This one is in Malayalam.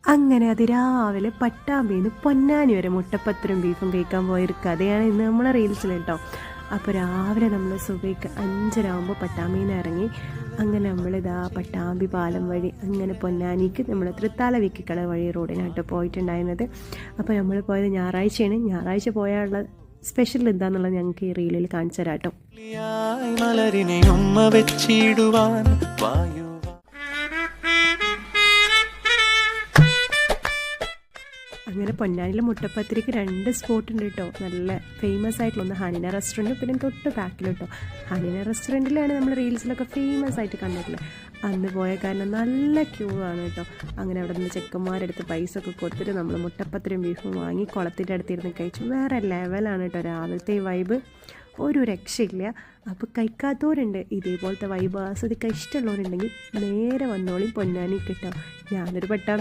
അങ്ങനെ അതിരാവിലെ പട്ടാമ്പിന്ന് പൊന്നാനി വരെ മുട്ടപ്പത്തരും ബീഫും കഴിക്കാൻ പോയൊരു കഥയാണ് ഇന്ന് നമ്മളെ റീൽസിൽ കേട്ടോ. അപ്പോൾ രാവിലെ നമ്മൾ സുബൈക്ക് 5:30 ആകുമ്പോൾ പട്ടാമ്പിയിൽ നിന്ന് ഇറങ്ങി അങ്ങനെ നമ്മളിതാ പട്ടാമ്പി പാലം വഴി അങ്ങനെ പൊന്നാനിക്ക് നമ്മൾ തൃത്താല വിക്കിക്കള വഴി റോഡിനായിട്ട് പോയിട്ടുണ്ടായിരുന്നത്. അപ്പോൾ നമ്മൾ പോയത് ഞായറാഴ്ചയാണ്. ഞായറാഴ്ച പോയാലുള്ള സ്പെഷ്യൽ എന്താണെന്നുള്ളത് ഞങ്ങൾക്ക് ഈ റീലിൽ കാണിച്ചു തരാം കേട്ടോ. അങ്ങനെ പൊന്നാനിയിലെ മുട്ടപ്പത്തിരിക്ക് 2 സ്പോട്ട് ഉണ്ട് കേട്ടോ. നല്ല ഫേമസ് ആയിട്ടുള്ള ഒന്ന് ഹനീന റെസ്റ്റോറൻറ്റ്, പിന്നെ തൊട്ട് ബാക്കിൽ കേട്ടോ. ഹനീന റെസ്റ്റോറൻറ്റിലാണ് നമ്മൾ റീൽസിലൊക്കെ ഫേമസ് ആയിട്ട് കണ്ടിട്ടുള്ളത്. അന്ന് പോയ കാരണം നല്ല ക്യൂ ആണ് കേട്ടോ. അങ്ങനെ അവിടെ നിന്ന് ചെക്കന്മാരെടുത്ത് പൈസ ഒക്കെ കൊടുത്തിട്ട് നമ്മൾ മുട്ടപ്പത്തിരും ബീഫും വാങ്ങി കുളത്തിൻ്റെ അടുത്തിരുന്ന് കഴിച്ചു. വേറെ ലെവലാണ് കേട്ടോ രാവിലത്തെ ഈ വൈബ്, ഒരു രക്ഷയില്ല. അപ്പോൾ കഴിക്കാത്തവരുണ്ട്, ഇതേപോലത്തെ വൈബ് ആസ്വദിക്കാൻ ഇഷ്ടമുള്ളവരുണ്ടെങ്കിൽ നേരെ വന്നോളി പൊന്നാനി കിട്ടാം. ഞാനൊരു പട്ടാമ്പി